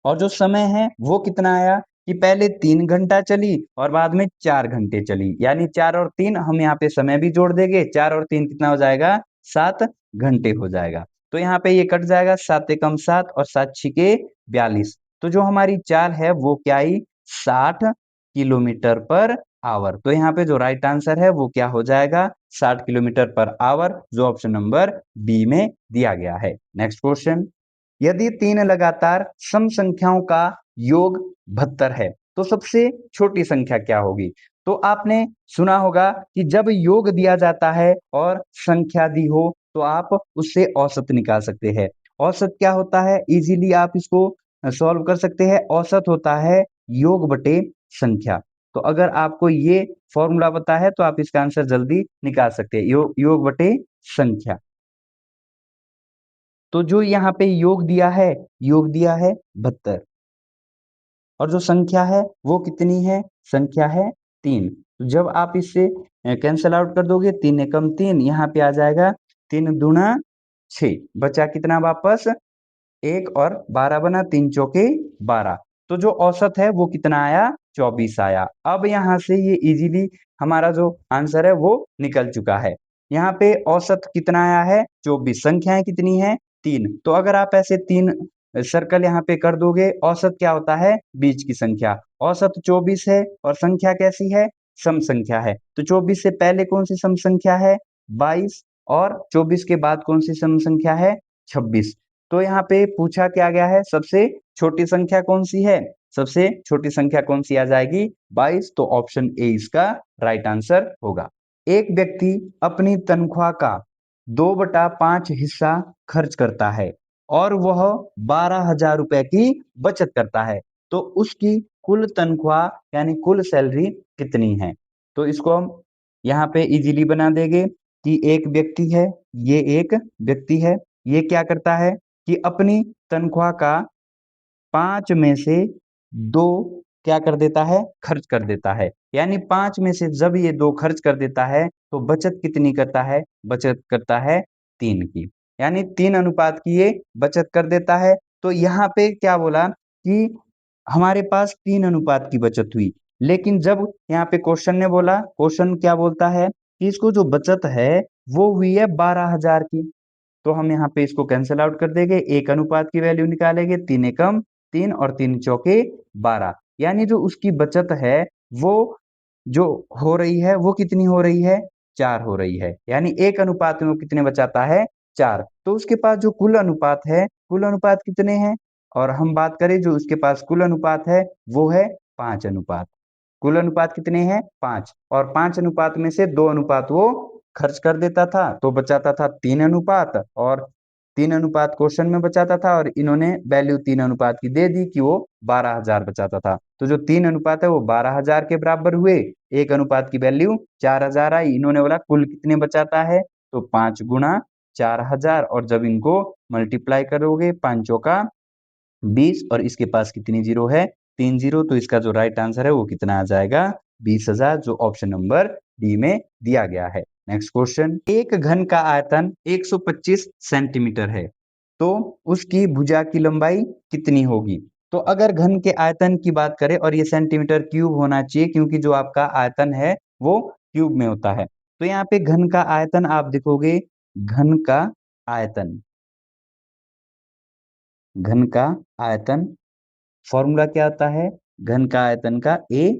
और जो समय है वो कितना आया कि पहले 3 घंटा चली और बाद में 4 घंटे चली, यानी 4 और 3 हम यहाँ पे समय भी जोड़ देंगे, 4 और 3 कितना हो जाएगा, 7 घंटे हो जाएगा। तो यहाँ पे ये कट जाएगा, 7 एकम 7 और 7 छिके 42। तो जो हमारी चाल है वो क्या आई, 60 किलोमीटर पर आवर। तो यहाँ पे जो राइट आंसर है वो क्या हो जाएगा, 60 किलोमीटर पर आवर, जो ऑप्शन नंबर बी में दिया गया है। नेक्स्ट क्वेश्चन, यदि 3 लगातार सम संख्याओं का योग 72 है, तो सबसे छोटी संख्या क्या होगी। तो आपने सुना होगा कि जब योग दिया जाता है और संख्या दी हो तो आप उससे औसत निकाल सकते हैं। औसत क्या होता है, इजीली आप इसको सॉल्व कर सकते हैं। औसत होता है योग बटे संख्या। तो अगर आपको ये फॉर्मूला पता है तो आप इसका आंसर जल्दी निकाल सकते हैं, योग बटे संख्या। तो जो यहाँ पे योग दिया है, योग दिया है 72, और जो संख्या है वो कितनी है, संख्या है 3। तो जब आप इससे कैंसल आउट कर दोगे, 3 एकम 3, यहाँ पे आ जाएगा 3 दूना 6, बचा कितना वापस 1 और 12 बना, 3 चौके 12। तो जो औसत है वो कितना आया, 24 आया। अब यहाँ से ये इजीली हमारा जो आंसर है वो निकल चुका है। यहाँ पे औसत कितना आया है, 24, संख्याएं कितनी है 3। तो अगर आप ऐसे 3 सर्कल यहाँ पे कर दोगे, औसत क्या होता है, बीच की संख्या। औसत 24 है और संख्या कैसी है, सम संख्या है। तो 24 से पहले कौन सी सम संख्या है, 22, और 24 के बाद कौन सी सम संख्या है, 26। तो यहाँ पे पूछा क्या गया है, सबसे छोटी संख्या कौन सी है, सबसे छोटी संख्या कौन सी आ जाएगी, 22। तो ऑप्शन ए इसका राइट आंसर होगा। एक व्यक्ति अपनी तनख्वाह का 2/5 हिस्सा खर्च करता है और वह 12,000 रुपए की बचत करता है, तो उसकी कुल तनख्वाह यानी कुल सैलरी कितनी है। तो इसको हम यहाँ पे इजीली बना देंगे कि एक व्यक्ति है, ये एक व्यक्ति है, ये क्या करता है कि अपनी तनख्वाह का 5 में से 2 क्या कर देता है, खर्च कर देता है। यानी 5 में से जब ये 2 खर्च कर देता है तो बचत कितनी करता है, बचत करता है 3 की, यानी 3 अनुपात की ये बचत कर देता है। तो यहाँ पे क्या बोला कि हमारे पास 3 अनुपात की बचत हुई, लेकिन जब यहाँ पे क्वेश्चन ने बोला, क्वेश्चन क्या बोलता है कि इसको जो बचत है वो हुई है 12,000 की। तो हम यहाँ पे इसको कैंसिल आउट कर देंगे, एक अनुपात की वैल्यू निकालेंगे, 3 एकम 3 और 3 चौके 12, यानी जो उसकी बचत है वो जो हो रही है वो कितनी हो रही है, 4 हो रही है। यानी एक अनुपात में वो कितने बचाता है, 4। तो उसके पास जो कुल अनुपात है, कुल अनुपात कितने हैं, और हम बात करें जो उसके पास कुल अनुपात है वो है 5 अनुपात। कुल अनुपात कितने हैं, 5, और 5 अनुपात में से 2 अनुपात वो खर्च कर देता था तो बचाता था 3 अनुपात, और 3 अनुपात क्वेश्चन में बचाता था, और इन्होंने वैल्यू 3 अनुपात की दे दी कि वो 12,000 बचाता था। तो जो 3 अनुपात है वो 12,000 के बराबर हुए, 1 अनुपात की वैल्यू 4,000 आई। इन्होंने बोला कुल कितने बचाता है, तो 5 गुणा 4,000, और जब इनको मल्टीप्लाई करोगे 5 चौका 20, और इसके पास कितनी जीरो है, 3 जीरो, तो इसका जो राइट आंसर है वो कितना आ जाएगा, 20,000, जो ऑप्शन नंबर डी में दिया गया है। नेक्स्ट क्वेश्चन, एक घन का आयतन 125 सेंटीमीटर है, तो उसकी भुजा की लंबाई कितनी होगी। तो अगर घन के आयतन की बात करें, और ये सेंटीमीटर क्यूब होना चाहिए, क्योंकि जो आपका आयतन है वो क्यूब में होता है। तो यहाँ पे घन का आयतन आप देखोगे, घन का आयतन, घन का आयतन फॉर्मूला क्या आता है, घन का आयतन का ए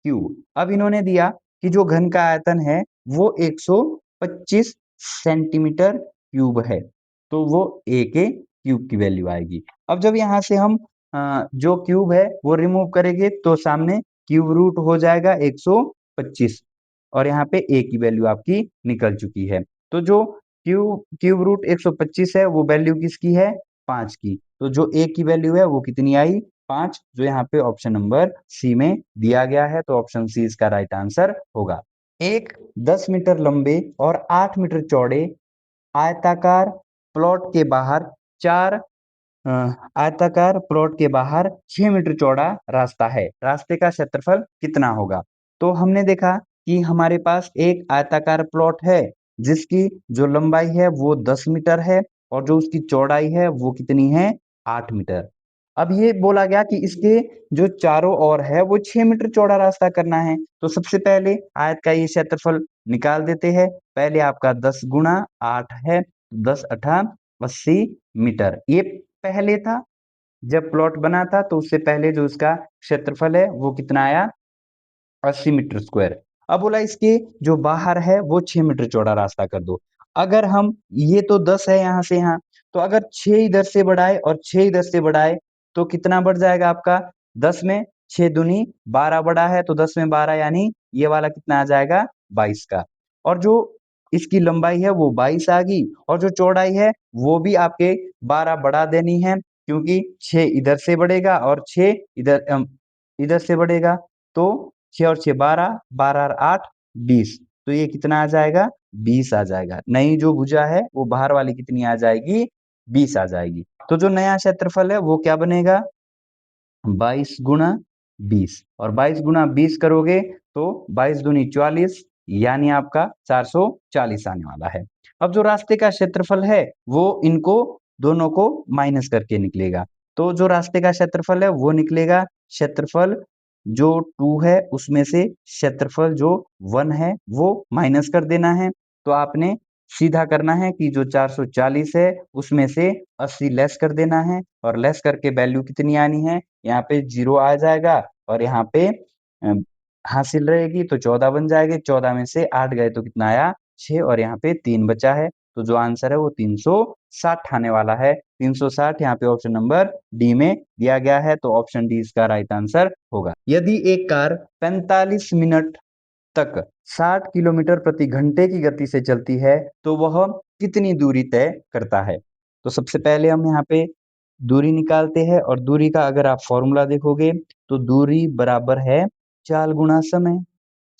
क्यूब। अब इन्होंने दिया कि जो घन का आयतन है वो 125 सेंटीमीटर क्यूब है, तो वो ए के क्यूब की वैल्यू आएगी। अब जब यहाँ से हम जो क्यूब है वो रिमूव करेंगे तो सामने क्यूब रूट हो जाएगा 125, और यहाँ पे ए की वैल्यू आपकी निकल चुकी है। तो जो क्यूब क्यूब रूट 125 है वो वैल्यू किसकी है, 5 की। तो जो ए की वैल्यू है वो कितनी आई, 5, जो यहाँ पे ऑप्शन नंबर सी में दिया गया है। तो ऑप्शन सी इसका राइट आंसर होगा। एक 10 मीटर लंबे और 8 मीटर चौड़े आयताकार प्लॉट के बाहर चार आयताकार प्लॉट के बाहर 6 मीटर चौड़ा रास्ता है, रास्ते का क्षेत्रफल कितना होगा। तो हमने देखा कि हमारे पास एक आयताकार प्लॉट है जिसकी जो लंबाई है वो 10 मीटर है, और जो उसकी चौड़ाई है वो कितनी है, 8 मीटर। अब ये बोला गया कि इसके जो चारों ओर है वो 6 मीटर चौड़ा रास्ता करना है। तो सबसे पहले आयत का ये क्षेत्रफल निकाल देते हैं। पहले आपका 10 गुणा 8 है, 10 अठा 80 मीटर। ये पहले था, जब प्लॉट बना था तो उससे पहले जो उसका क्षेत्रफल है वो कितना आया, 80 मीटर स्क्वायर। अब बोला इसके जो बाहर है वो 6 मीटर चौड़ा रास्ता कर दो। अगर हम, ये तो 10 है यहाँ से यहाँ, तो अगर 6 इधर से बढ़ाए और 6 इधर से बढ़ाए तो कितना बढ़ जाएगा आपका, 10 में 6 दूनी 12 बढ़ा है, तो 10 में 12 यानी ये वाला कितना आ जाएगा, 22 का। और जो इसकी लंबाई है वो 22 आ गई, और जो चौड़ाई है वो भी आपके 12 बढ़ा देनी है, क्योंकि 6 इधर से बढ़ेगा और 6 इधर से बढ़ेगा। तो 6 और 6 12, 12 और 8 20, तो ये कितना आ जाएगा, 20 आ जाएगा। नई जो भुजा है वो बाहर वाली कितनी आ जाएगी, 20 आ जाएगी। तो जो नया क्षेत्रफल है वो क्या बनेगा, 22 गुणा 20, और 22 गुणा 20 करोगे तो 22 दूनी 44, यानी आपका 440 आने वाला है। अब जो रास्ते का क्षेत्रफल है वो इनको दोनों को माइनस करके निकलेगा। तो जो रास्ते का क्षेत्रफल है वो निकलेगा, क्षेत्रफल जो 2 है उसमें से क्षेत्रफल जो 1 है वो माइनस कर देना है। तो आपने सीधा करना है कि जो 440 है उसमें से 80 लेस कर देना है, और लेस करके वैल्यू कितनी आनी है, यहाँ पे 0 आ जाएगा, और यहाँ पे हासिल रहेगी तो 14 बन जाएगी। 14 में से 8 गए तो कितना आया, 6, और यहाँ पे 3 बचा है। तो जो आंसर है वो 360 आने वाला है। 360 यहाँ पे ऑप्शन नंबर डी में दिया गया है, तो ऑप्शन डी इसका राइट आंसर होगा। यदि एक कार 45 मिनट तक 60 किलोमीटर प्रति घंटे की गति से चलती है तो वह कितनी दूरी तय करता है। तो सबसे पहले हम यहाँ पे दूरी निकालते हैं, और दूरी का अगर आप फॉर्मूला देखोगे तो दूरी बराबर है चाल गुणा समय,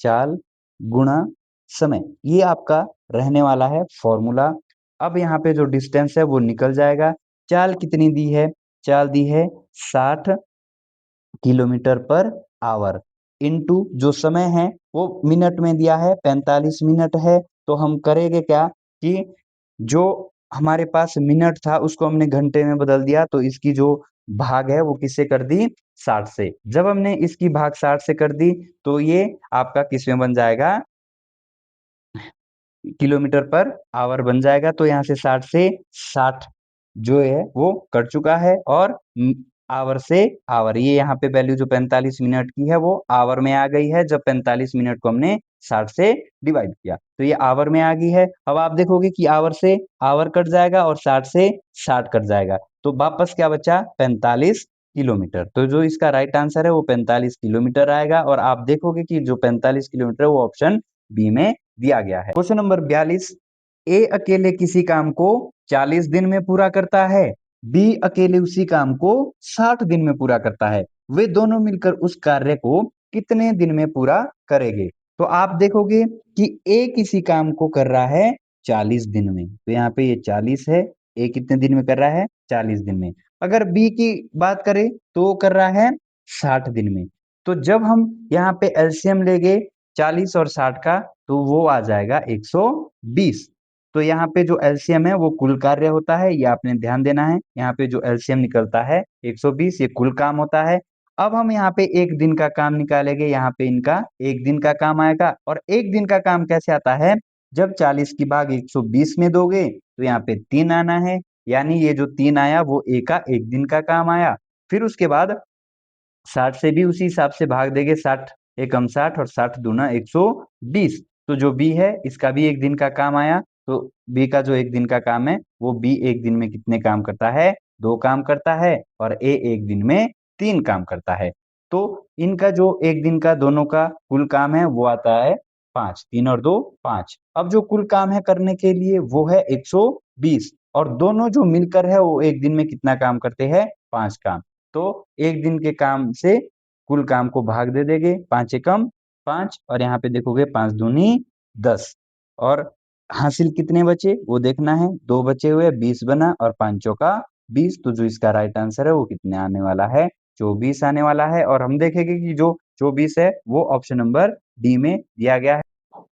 चाल गुणा समय, ये आपका रहने वाला है फॉर्मूला। अब यहाँ पे जो डिस्टेंस है वो निकल जाएगा। चाल कितनी दी है, चाल दी है 60 किलोमीटर पर आवर, इनटू जो समय है वो मिनट में दिया है 45 मिनट है। तो हम करेंगे क्या कि जो हमारे पास मिनट था उसको हमने घंटे में बदल दिया, तो इसकी जो भाग है वो किससे कर दी, 60 से। जब हमने इसकी भाग 60 से कर दी तो ये आपका किस में बन जाएगा, किलोमीटर पर आवर बन जाएगा। तो यहाँ से 60 से 60 जो है वो कट चुका है, और आवर से आवर, ये यहाँ पे वैल्यू जो 45 मिनट की है वो आवर में आ गई है, जब 45 मिनट को हमने 60 से डिवाइड किया तो ये आवर में आ गई है। अब आप देखोगे कि आवर से आवर कट जाएगा और 60 से 60 कट जाएगा, तो वापस क्या बचा, 45 किलोमीटर। तो जो इसका राइट आंसर है वो 45 किलोमीटर आएगा, और आप देखोगे कि जो 45 किलोमीटर है वो ऑप्शन बी में दिया गया है। क्वेश्चन नंबर 42, ए अकेले किसी काम को 40 दिन में पूरा करता है, बी अकेले उसी काम को 60 दिन में पूरा करता है, वे दोनों मिलकर उस कार्य को कितने दिन में पूरा करेंगे? तो आप देखोगे कि ए किसी काम को कर रहा है 40 दिन में, तो यहाँ पे ये 40 है, ए कितने दिन में कर रहा है 40 दिन में। अगर बी की बात करें तो वो कर रहा है 60 दिन में। तो जब हम यहाँ पे एलसीएम लेंगे 40 और 60 का, तो वो आ जाएगा 120। तो यहाँ पे जो एलसीएम है वो कुल कार्य होता है, ये आपने ध्यान देना है। यहाँ पे जो एलसीएम निकलता है 120, ये कुल काम होता है। अब हम यहाँ पे एक दिन का काम निकालेंगे, यहाँ पे इनका एक दिन का काम आएगा। और एक दिन का काम कैसे आता है, जब 40 की भाग 120 में दोगे तो यहाँ पे 3 आना है, यानी ये जो 3 आया वो ए का एक दिन का काम आया। फिर उसके बाद 60 से भी उसी हिसाब से भाग देंगे, 60 एकम 60 और 60 दूना 120। तो जो बी है इसका भी एक दिन का काम आया। तो बी का जो एक दिन का काम है वो बी एक दिन में कितने काम करता है, 2 काम करता है, और ए एक दिन में 3 काम करता है। तो इनका जो एक दिन का दोनों का कुल काम है वो आता है 5, 3 और 2 5। अब जो कुल काम है करने के लिए वो है 120, और दोनों जो मिलकर है वो एक दिन में कितना काम करते हैं, 5 काम। तो एक दिन के काम से कुल काम को भाग दे देंगे, 5 एकम 5, और यहाँ पे देखोगे 5 दूनी 10, और हासिल कितने बचे वो देखना है, 2 बचे हुए, 20 बना, और 5 चौका 20। तो जो इसका राइट आंसर है वो कितने आने वाला है, 24 आने वाला है। और हम देखेंगे कि जो 24 है वो ऑप्शन नंबर डी में दिया गया है।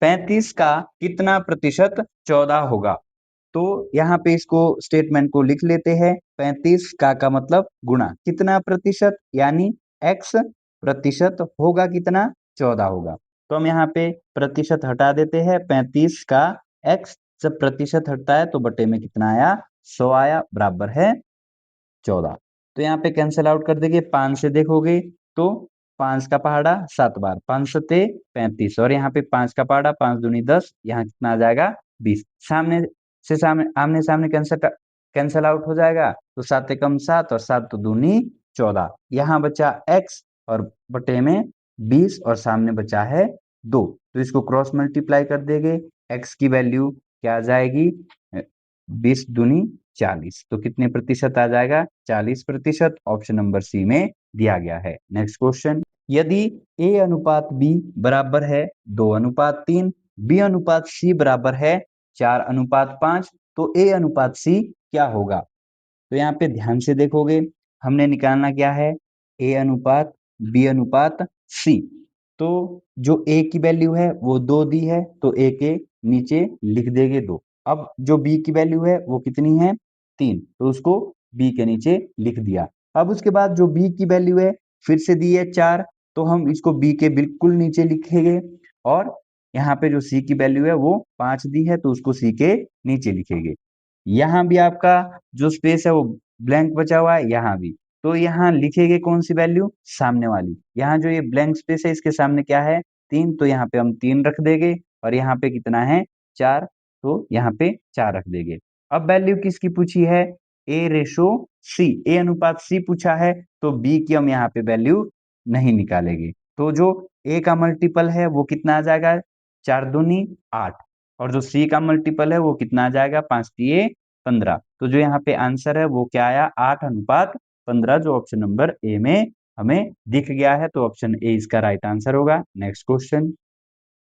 35 का कितना प्रतिशत 14 होगा? तो यहाँ पे इसको स्टेटमेंट को लिख लेते हैं। 35 का मतलब गुणा कितना प्रतिशत, यानी x प्रतिशत होगा कितना, 14 होगा। तो हम यहाँ पे प्रतिशत हटा देते हैं, 35 का x जब प्रतिशत हटता है तो बटे में कितना आया, 100 आया, बराबर है 14। तो यहाँ पे कैंसिल आउट कर देंगे, 5 से देखोगे तो 5 का पहाड़ा 7 बार, 5 सते 35, और यहाँ पे 5 का पहाड़ा 5 दूनी 10, यहाँ कितना आ जाएगा 20। सामने से सामने आमने सामने कैंसिल आउट हो जाएगा, तो 7 एकम 7 और 7 तो दूनी 14। यहाँ बचा x और बटे में 20, और सामने बचा है 2, तो इसको क्रॉस मल्टीप्लाई कर देंगे। x की वैल्यू क्या आ जाएगी, 20 दूनी 40, तो कितने प्रतिशत आ जाएगा, 40%। ऑप्शन नंबर सी में दिया गया है। नेक्स्ट क्वेश्चन, यदि a अनुपात b बराबर है 2 अनुपात 3, b अनुपात c बराबर है 4 अनुपात 5, तो a अनुपात c क्या होगा? तो यहाँ पे ध्यान से देखोगे, हमने निकालना क्या है, a अनुपात b अनुपात c। तो जो a की वैल्यू है वो 2 दी है, तो a के नीचे लिख देंगे 2। अब जो b की वैल्यू है वो कितनी है, 3, तो उसको b के नीचे लिख दिया। अब उसके बाद जो b की वैल्यू है फिर से दी है 4, तो हम इसको b के बिल्कुल नीचे लिखेंगे। और यहाँ पे जो c की वैल्यू है वो 5 दी है, तो उसको c के नीचे लिखेंगे। यहाँ भी आपका जो स्पेस है वो ब्लैंक बचा हुआ है, यहाँ भी। तो यहाँ लिखेंगे कौन सी वैल्यू, सामने वाली। यहाँ जो ये ब्लैंक स्पेस है इसके सामने क्या है, 3, तो यहाँ पे हम 3 रख देंगे, और यहाँ पे कितना है 4, तो यहाँ पे 4 रख देंगे। अब वैल्यू किसकी पूछी है, ए रेशो सी, ए अनुपात सी पूछा है, तो बी की हम यहाँ पे वैल्यू नहीं निकालेंगे। तो जो ए का मल्टीपल है वो कितना आ जाएगा, 4 दूनी 8, और जो सी का मल्टीपल है वो कितना आ जाएगा, 5 तिये 15। तो जो यहाँ पे आंसर है वो क्या आया, 8 अनुपात 15, जो ऑप्शन नंबर ए में हमें दिख गया है। तो ऑप्शन ए इसका राइट आंसर होगा। नेक्स्ट क्वेश्चन,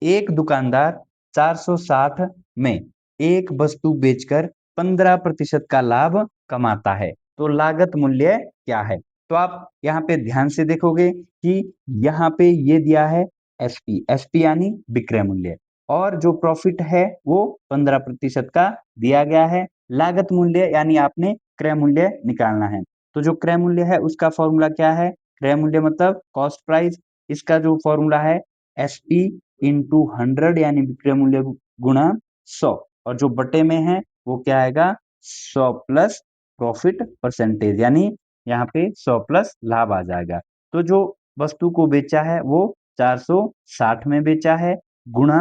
एक दुकानदार 460 में एक वस्तु बेचकर 15% का लाभ कमाता है, तो लागत मूल्य क्या है? तो आप यहाँ पे ध्यान से देखोगे कि यहाँ पे ये दिया है एसपी, एसपी यानी विक्रय मूल्य, और जो प्रॉफिट है वो 15% का दिया गया है। लागत मूल्य यानी आपने क्रय मूल्य निकालना है। तो जो क्रय मूल्य है उसका फॉर्मूला क्या है, क्रय मूल्य मतलब कॉस्ट प्राइस, इसका जो फॉर्मूला है एसपी इंटू 100, यानी विक्रय मूल्य गुणा 100, और जो बटे में है वो क्या आएगा, 100 प्लस प्रॉफिट परसेंटेज, यानी यहाँ पे 100 प्लस लाभ आ जाएगा। तो जो वस्तु को बेचा है वो 460 में बेचा है, गुणा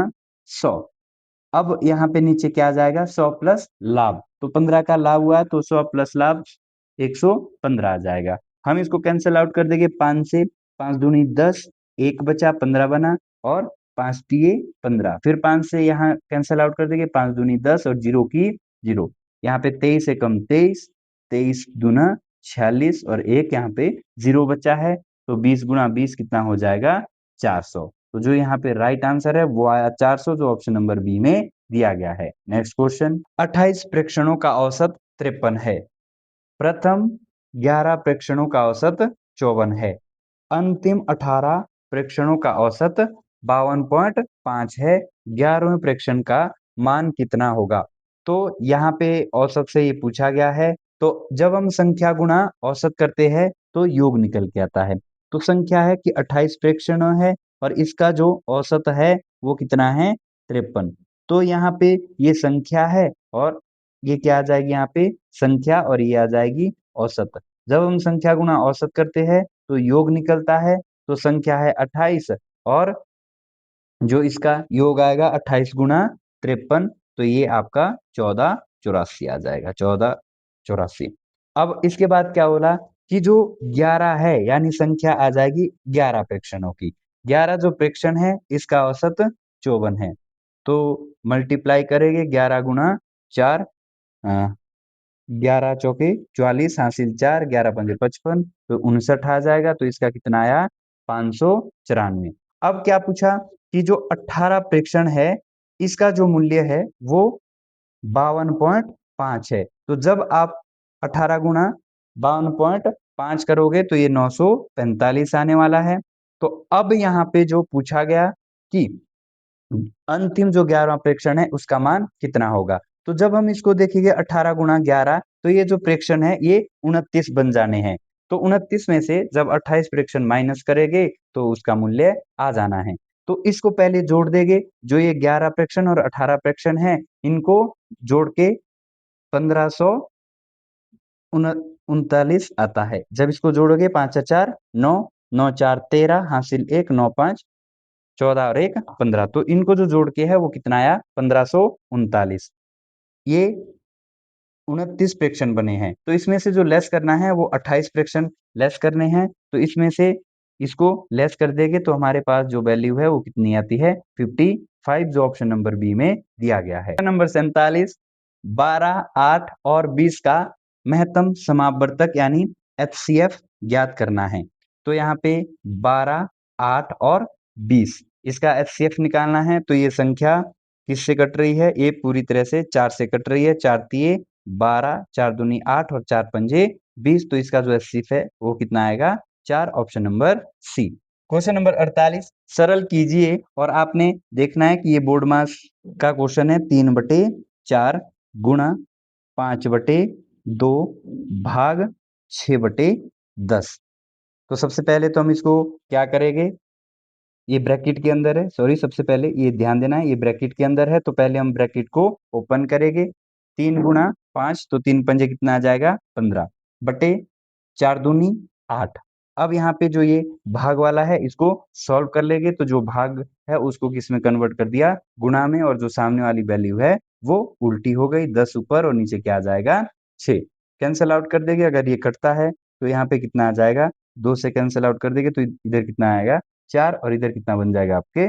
100। अब यहाँ पे नीचे क्या आ जाएगा, 100 प्लस लाभ, तो 15 का लाभ हुआ है, तो 100 प्लस लाभ 115 आ जाएगा। हम इसको कैंसिल आउट कर देंगे 5 से, 5 दूनी 10, 1 बचा, 15 बना, और 5 तिये 15, फिर 5 से यहाँ कैंसिल आउट कर देंगे, 5 दूनी 10 और 0 की 0। यहाँ पे 23 से कम 23, 23 दूना 46 और 1 यहाँ पे 0 बचा है, तो 20 गुणा 20 कितना हो जाएगा 400। तो जो यहाँ पे राइट आंसर है वो आया 400, जो ऑप्शन नंबर बी में दिया गया है। नेक्स्ट क्वेश्चन, 28 प्रेक्षणों का औसत 53 है। प्रथम 11 प्रेक्षणों का औसत 54 है। अंतिम 18 प्रेक्षणों का औसत 52.5 है। 11वें प्रेक्षण का मान कितना होगा? तो यहाँ पे औसत से ये पूछा गया है, तो जब हम संख्या गुणा औसत करते हैं तो योग निकल के आता है। तो संख्या है कि 28 प्रेक्षण है और इसका जो औसत है वो कितना है 53। तो यहाँ पे ये संख्या है और ये क्या आ जाएगी यहाँ पे संख्या और ये आ जाएगी औसत। जब हम संख्या गुणा औसत करते हैं तो योग निकलता है, तो संख्या है 28 और जो इसका योग आएगा 28 गुणा 53, तो ये आपका 1484 आ जाएगा, 1484। अब इसके बाद क्या बोला कि जो 11 है यानी संख्या आ जाएगी 11 प्रेक्षणों की। 11 जो प्रेक्षण है इसका औसत 54 है, तो मल्टीप्लाई करेंगे 11 गुणा 4, 11 चौके 44 हासिल 4, 11 पंजे 55, तो 59 आ जाएगा। तो इसका कितना आया 594। अब क्या पूछा कि जो 18 प्रेक्षण है इसका जो मूल्य है वो 52.5 है। तो जब आप 18 गुणा 52.5 करोगे तो ये 945 आने वाला है। तो अब यहाँ पे जो पूछा गया कि अंतिम जो 11वां प्रेक्षण है उसका मान कितना होगा, तो जब हम इसको देखेंगे 18 गुणा 11, तो ये जो प्रेक्षण है ये 29 बन जाने हैं। तो 29 में से जब 28 प्रेक्षण माइनस करेंगे तो उसका मूल्य आ जाना है। तो इसको पहले जोड़ देंगे, जो ये 11 प्रेक्षण और 18 प्रेक्षण है इनको जोड़ के 1539 आता है। जब इसको जोड़ोगे 5 4 9, 9 4 13 हासिल 1, 9 5 14 और 1 15, तो इनको जो जोड़ के है वो कितना आया 1539। ये 29 प्रेक्षण बने हैं, तो इसमें से जो लेस करना है वो 28 प्रेक्षण लेस करने हैं। तो इसमें से इसको लेस कर देंगे तो हमारे पास जो वैल्यू है वो कितनी आती है 55, जो ऑप्शन नंबर बी में दिया गया है। नंबर 47, 12, 8 और 20 का महत्तम समावर्तक यानी एचसीएफ ज्ञात करना है। तो यहाँ पे 12, 8 और 20 इसका एचसीएफ निकालना है। तो ये संख्या किससे कट रही है, ये पूरी तरह से 4 से कट रही है। 4 तिये 12, 4 दूनी 8 और 4 पंजे 20, तो इसका जो एचसीएफ है वो कितना आएगा 4, option number C. Question number 48, सरल कीजिए और आपने देखना है कि ये बोर्ड मास का क्वेश्चन है। 3/4 गुणा 5/2 भाग 6/10। तो सबसे पहले तो हम इसको क्या करेंगे, ये ब्रैकेट के अंदर है, सॉरी सबसे पहले ये ध्यान देना है ये ब्रैकेट के अंदर है, तो पहले हम ब्रैकेट को ओपन करेंगे। 3 गुणा 5, तो 3 पंजे कितना आ जाएगा 15 बटे 4 दूनी 8। अब यहाँ पे जो ये भाग वाला है इसको सॉल्व कर लेंगे, तो जो भाग है उसको किस में कन्वर्ट कर दिया गुणा में, और जो सामने वाली वैल्यू है वो उल्टी हो गई, 10 ऊपर और नीचे क्या आ जाएगा 6। कैंसिल आउट कर देंगे, अगर ये कटता है तो यहाँ पे कितना आ जाएगा 2 से कैंसिल आउट कर देंगे तो इधर कितना आएगा 4 और इधर कितना बन जाएगा आपके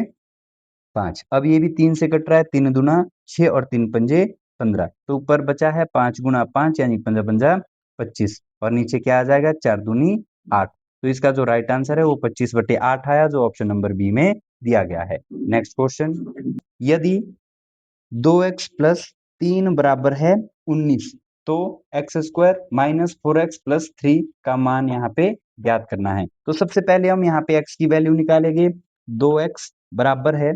5। अब ये भी 3 से कट रहा है, 3 दूना 6 और 3 पंजे 15, तो ऊपर बचा है 5 गुणा 5 यानी 15 पंजा 25 और नीचे क्या आ जाएगा 4 दूनी 8। तो इसका जो राइट आंसर है वो 25/8 आया, जो ऑप्शन नंबर बी में दिया गया है। नेक्स्ट क्वेश्चन, यदि 2x प्लस 3 बराबर है 19, तो x² माइनस 4x प्लस 3 का मान यहाँ पे ज्ञात करना है। तो सबसे पहले हम यहाँ पे x की वैल्यू निकालेंगे। 2x बराबर है,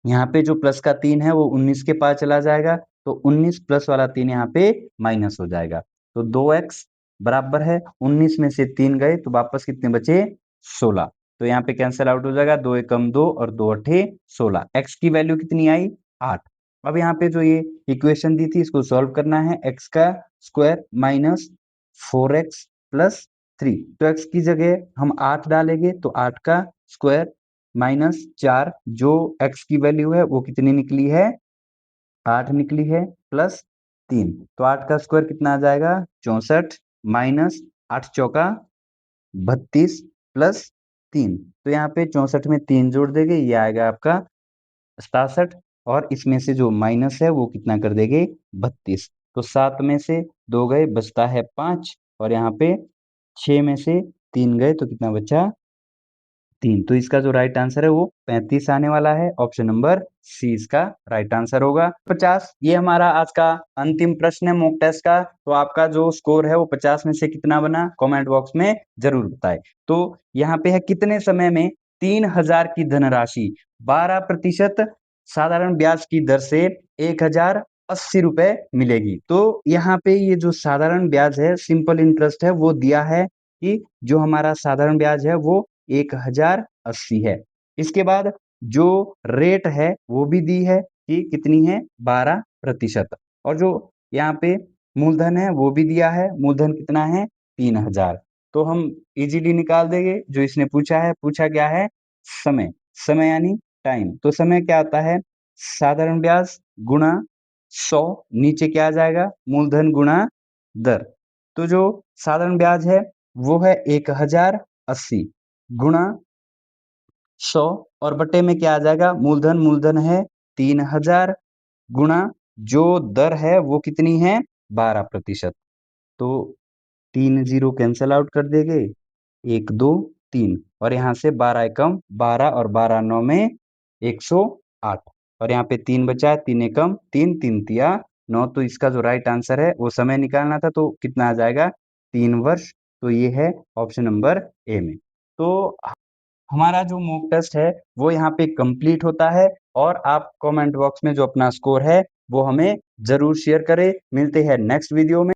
यहाँ पे जो प्लस का 3 है वो 19 के पास चला जाएगा, तो 19 प्लस वाला 3 यहाँ पे माइनस हो जाएगा। तो 2x बराबर है 19 में से 3 गए तो वापस कितने बचे 16, तो यहाँ पे कैंसिल आउट हो जाएगा, 2 एकम 2 और 2 अठे 16। x की वैल्यू कितनी आई 8। अब यहाँ पे जो ये इक्वेशन दी थी इसको सॉल्व करना है। x का स्क्वायर माइनस 4x प्लस 3, तो x की जगह हम 8 डालेंगे तो 8 का स्क्वायर माइनस 4, जो x की वैल्यू है वो कितनी निकली है 8 निकली है, प्लस 3, तो 8 का स्क्वायर कितना आ जाएगा 64 माइनस 8 चौका 32 प्लस 3। तो यहाँ पे 64 में 3 जोड़ देंगे, ये आएगा आपका 67 और इसमें से जो माइनस है वो कितना कर देंगे 32। तो 7 में से 2 गए, बचता है 5 और यहाँ पे 6 में से 3 गए तो कितना बचा 3। तो इसका जो राइट आंसर है वो 35 आने वाला है। ऑप्शन नंबर सी इसका राइट आंसर होगा। 50, ये हमारा आज का अंतिम प्रश्न है मॉक टेस्ट का। तो आपका जो स्कोर है वो 50 में से कितना बना, कमेंट बॉक्स में जरूर बताएं। तो यहाँ पे है कितने समय में 3000 की धनराशि 12% साधारण ब्याज की दर से 1080 रुपए मिलेगी। तो यहाँ पे ये जो साधारण ब्याज है, सिंपल इंटरेस्ट है, वो दिया है कि जो हमारा साधारण ब्याज है वो 1080 है। इसके बाद जो रेट है वो भी दी है कि कितनी है 12%। और जो यहाँ पे मूलधन है वो भी दिया है, मूलधन कितना है 3000। तो हम इजीली निकाल देंगे। जो इसने पूछा है, पूछा क्या है समय, समय यानी टाइम। तो समय क्या आता है साधारण ब्याज गुणा 100, नीचे क्या आ जाएगा मूलधन गुणा दर। तो जो साधारण ब्याज है वो है 1080 गुणा 100 और बटे में क्या आ जाएगा मूलधन, मूलधन है 3000 गुणा जो दर है वो कितनी है 12%। तो 3 जीरो कैंसल आउट कर देंगे, 1 2 3 और यहाँ से 12 एकम 12 और 12 9 में 108 और यहाँ पे 3 बचा है, 3 एकम 3 3 तिया 9। तो इसका जो राइट आंसर है वो समय निकालना था, तो कितना आ जाएगा 3 वर्ष। तो ये है ऑप्शन नंबर ए में। तो हमारा जो मॉक टेस्ट है वो यहाँ पे कंप्लीट होता है और आप कमेंट बॉक्स में जो अपना स्कोर है वो हमें जरूर शेयर करें। मिलते हैं नेक्स्ट वीडियो में।